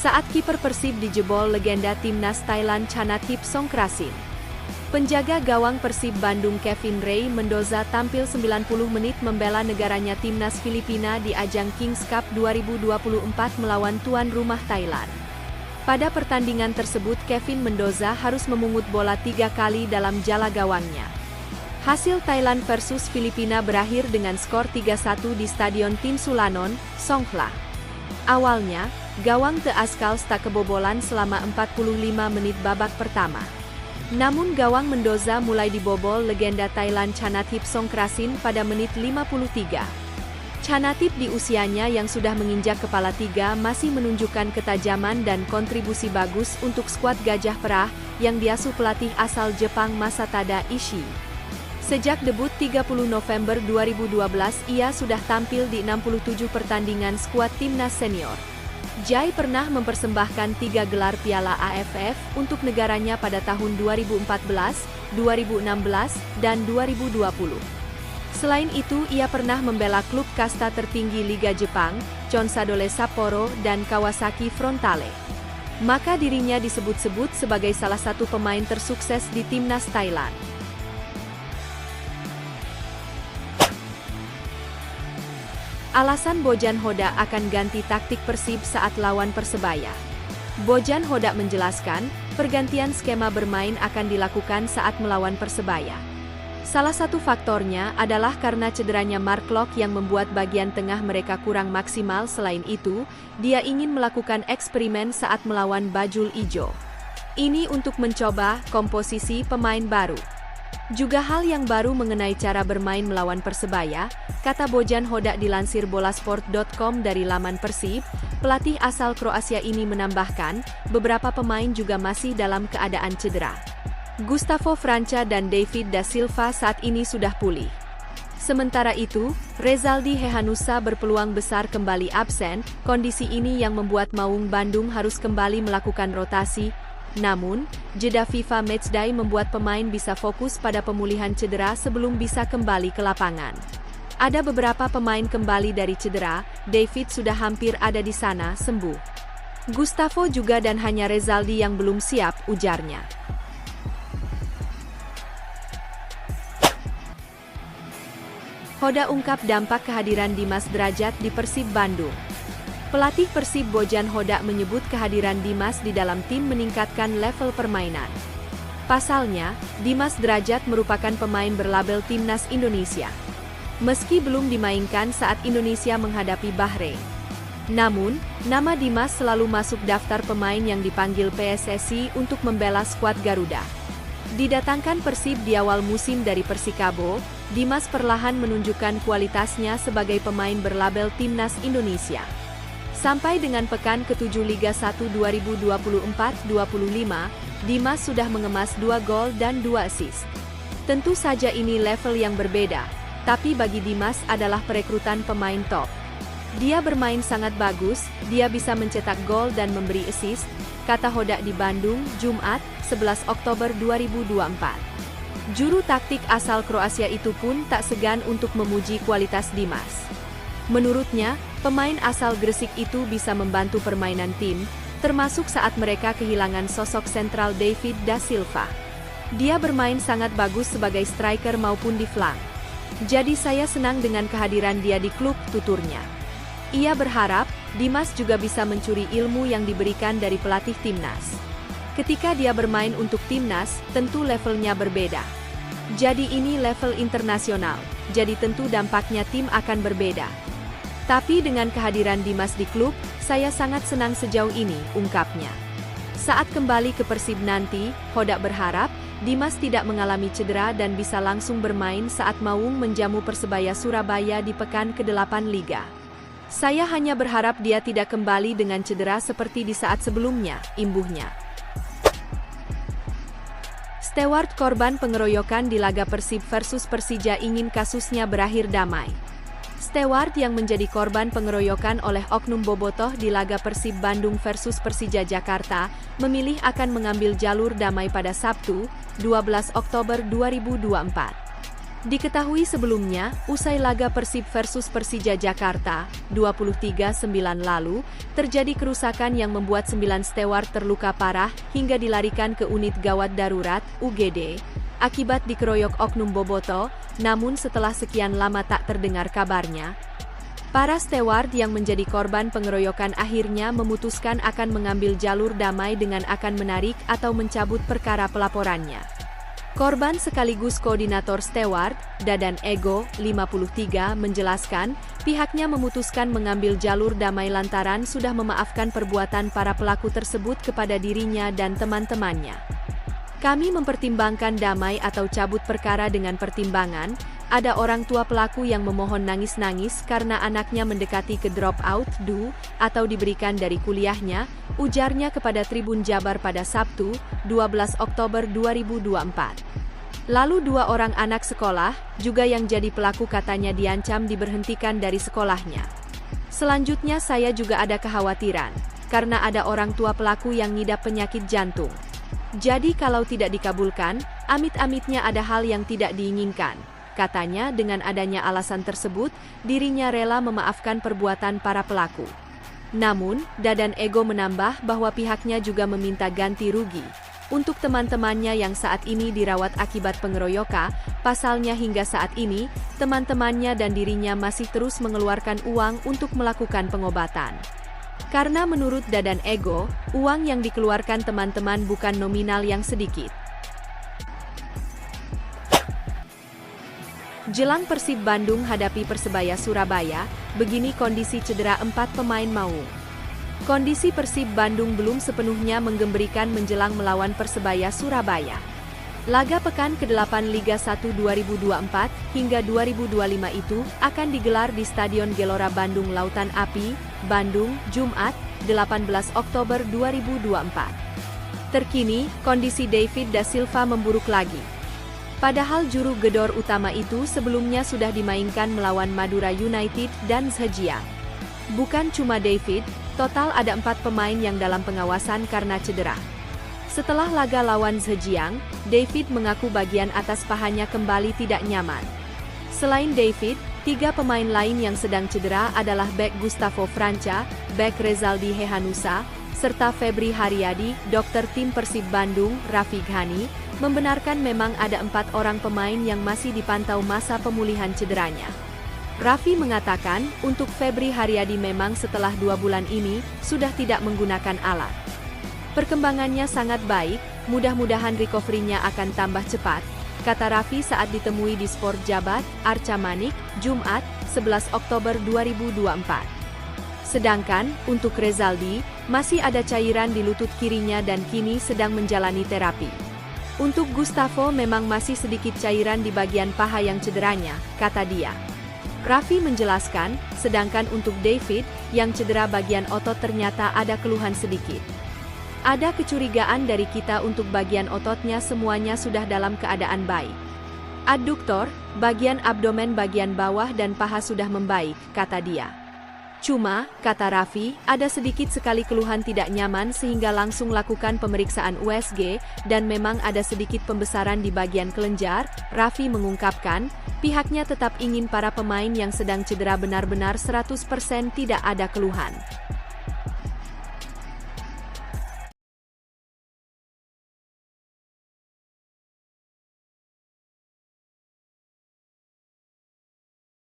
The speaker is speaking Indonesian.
Saat kiper Persib dijebol legenda timnas Thailand Chanathip Songkrasin. Penjaga gawang Persib Bandung Kevin Ray Mendoza tampil 90 menit membela negaranya timnas Filipina di ajang Kings Cup 2024 melawan tuan rumah Thailand. Pada pertandingan tersebut Kevin Mendoza harus memungut bola 3 kali dalam jala gawangnya. Hasil Thailand versus Filipina berakhir dengan skor 3-1 di Stadion Tin Sulanon, Songkhla. Awalnya, gawang The Ascals tak kebobolan selama 45 menit babak pertama. Namun gawang Mendoza mulai dibobol legenda Thailand Chanathip Songkrasin pada menit 53. Chanathip di usianya yang sudah menginjak kepala 3 masih menunjukkan ketajaman dan kontribusi bagus untuk skuad Gajah Perah yang diasuh pelatih asal Jepang Masatada Ishii. Sejak debut 30 November 2012 ia sudah tampil di 67 pertandingan skuad timnas senior. Jai pernah mempersembahkan 3 gelar Piala AFF untuk negaranya pada tahun 2014, 2016, dan 2020. Selain itu ia pernah membela klub kasta tertinggi Liga Jepang, Consadole Sapporo dan Kawasaki Frontale. Maka dirinya disebut-sebut sebagai salah satu pemain tersukses di timnas Thailand. Alasan Bojan Hodak akan ganti taktik Persib saat lawan Persebaya. Bojan Hodak menjelaskan, pergantian skema bermain akan dilakukan saat melawan Persebaya. Salah satu faktornya adalah karena cederanya Mark Locke yang membuat bagian tengah mereka kurang maksimal. Selain itu, dia ingin melakukan eksperimen saat melawan Bajul Ijo. Ini untuk mencoba komposisi pemain baru. Juga hal yang baru mengenai cara bermain melawan Persebaya, kata Bojan Hodak dilansir bolasport.com dari laman Persib, pelatih asal Kroasia ini menambahkan, beberapa pemain juga masih dalam keadaan cedera. Gustavo Franca dan David da Silva saat ini sudah pulih. Sementara itu, Rezaldi Hehanussa berpeluang besar kembali absen, kondisi ini yang membuat Maung Bandung harus kembali melakukan rotasi. Namun, jeda FIFA Matchday membuat pemain bisa fokus pada pemulihan cedera sebelum bisa kembali ke lapangan. Ada beberapa pemain kembali dari cedera, David sudah hampir ada di sana sembuh. Gustavo juga dan hanya Rezaldi yang belum siap, ujarnya. Hodak ungkap dampak kehadiran Dimas Drajat di Persib Bandung. Pelatih Persib Bojan Hodak menyebut kehadiran Dimas di dalam tim meningkatkan level permainan. Pasalnya, Dimas Drajat merupakan pemain berlabel Timnas Indonesia. Meski belum dimainkan saat Indonesia menghadapi Bahrain. Namun, nama Dimas selalu masuk daftar pemain yang dipanggil PSSI untuk membela skuad Garuda. Didatangkan Persib di awal musim dari Persikabo, Dimas perlahan menunjukkan kualitasnya sebagai pemain berlabel Timnas Indonesia. Sampai dengan pekan ke-7 Liga 1 2024-25, Dimas sudah mengemas 2 gol dan 2 assist. Tentu saja ini level yang berbeda, tapi bagi Dimas adalah perekrutan pemain top. Dia bermain sangat bagus, dia bisa mencetak gol dan memberi assist, kata Hodak di Bandung, Jumat, 11 Oktober 2024. Juru taktik asal Kroasia itu pun tak segan untuk memuji kualitas Dimas. Menurutnya, pemain asal Gresik itu bisa membantu permainan tim, termasuk saat mereka kehilangan sosok sentral David da Silva. Dia bermain sangat bagus sebagai striker maupun di flank. Jadi saya senang dengan kehadiran dia di klub, tuturnya. Ia berharap, Dimas juga bisa mencuri ilmu yang diberikan dari pelatih timnas. Ketika dia bermain untuk timnas, tentu levelnya berbeda. Jadi ini level internasional, jadi tentu dampaknya tim akan berbeda. Tapi dengan kehadiran Dimas di klub, saya sangat senang sejauh ini, ungkapnya. Saat kembali ke Persib nanti, Hodak berharap, Dimas tidak mengalami cedera dan bisa langsung bermain saat Maung menjamu Persebaya Surabaya di pekan ke-8 Liga. Saya hanya berharap dia tidak kembali dengan cedera seperti di saat sebelumnya, imbuhnya. Steward korban pengeroyokan di laga Persib versus Persija ingin kasusnya berakhir damai. Steward yang menjadi korban pengeroyokan oleh oknum bobotoh di laga Persib Bandung versus Persija Jakarta, memilih akan mengambil jalur damai pada Sabtu, 12 Oktober 2024. Diketahui sebelumnya, usai laga Persib versus Persija Jakarta, 23/9 lalu, terjadi kerusakan yang membuat 9 steward terluka parah hingga dilarikan ke unit gawat darurat, UGD, akibat dikeroyok oknum bobotoh, namun setelah sekian lama tak terdengar kabarnya. Para steward yang menjadi korban pengeroyokan akhirnya memutuskan akan mengambil jalur damai dengan akan menarik atau mencabut perkara pelaporannya. Korban sekaligus koordinator steward, Dadan Ego, 53, menjelaskan, pihaknya memutuskan mengambil jalur damai lantaran sudah memaafkan perbuatan para pelaku tersebut kepada dirinya dan teman-temannya. Kami mempertimbangkan damai atau cabut perkara dengan pertimbangan, ada orang tua pelaku yang memohon nangis-nangis karena anaknya mendekati ke drop out atau diberikan dari kuliahnya, ujarnya kepada Tribun Jabar pada Sabtu, 12 Oktober 2024. Lalu 2 orang anak sekolah, juga yang jadi pelaku katanya diancam diberhentikan dari sekolahnya. Selanjutnya saya juga ada kekhawatiran, karena ada orang tua pelaku yang ngidap penyakit jantung. Jadi kalau tidak dikabulkan, amit-amitnya ada hal yang tidak diinginkan. Katanya dengan adanya alasan tersebut, dirinya rela memaafkan perbuatan para pelaku. Namun, Dadan Ego menambah bahwa pihaknya juga meminta ganti rugi. Untuk teman-temannya yang saat ini dirawat akibat pengeroyokan, pasalnya hingga saat ini, teman-temannya dan dirinya masih terus mengeluarkan uang untuk melakukan pengobatan. Karena menurut Dadan Ego, uang yang dikeluarkan teman-teman bukan nominal yang sedikit. Jelang Persib Bandung hadapi Persebaya Surabaya, begini kondisi cedera 4 pemain maung. Kondisi Persib Bandung belum sepenuhnya menggembirikan menjelang melawan Persebaya Surabaya. Laga pekan ke-8 Liga 1 2024 hingga 2025 itu akan digelar di Stadion Gelora Bandung Lautan Api, Bandung, Jumat, 18 Oktober 2024. Terkini, kondisi David da Silva memburuk lagi. Padahal juru gedor utama itu sebelumnya sudah dimainkan melawan Madura United dan Zhejiang. Bukan cuma David, total ada 4 pemain yang dalam pengawasan karena cedera. Setelah laga lawan Zhejiang, David mengaku bagian atas pahanya kembali tidak nyaman. Selain David, 3 pemain lain yang sedang cedera adalah bek Gustavo Franca, bek Rezaldi Hehanusa, serta Febri Haryadi. Dokter tim Persib Bandung, Raffi Ghani, membenarkan memang ada 4 orang pemain yang masih dipantau masa pemulihan cederanya. Raffi mengatakan, untuk Febri Haryadi memang setelah 2 bulan ini, sudah tidak menggunakan alat. Perkembangannya sangat baik, mudah-mudahan recovery-nya akan tambah cepat, kata Raffi saat ditemui di Sport Jabat, Arca Manik, Jumat, 11 Oktober 2024. Sedangkan, untuk Rezaldi, masih ada cairan di lutut kirinya dan kini sedang menjalani terapi. Untuk Gustavo memang masih sedikit cairan di bagian paha yang cederanya, kata dia. Raffi menjelaskan, sedangkan untuk David, yang cedera bagian otot ternyata ada keluhan sedikit. Ada kecurigaan dari kita untuk bagian ototnya semuanya sudah dalam keadaan baik. Adduktor, bagian abdomen bagian bawah dan paha sudah membaik, kata dia. Cuma, kata Raffi, ada sedikit sekali keluhan tidak nyaman sehingga langsung lakukan pemeriksaan USG, dan memang ada sedikit pembesaran di bagian kelenjar. Raffi mengungkapkan, pihaknya tetap ingin para pemain yang sedang cedera benar-benar 100% tidak ada keluhan.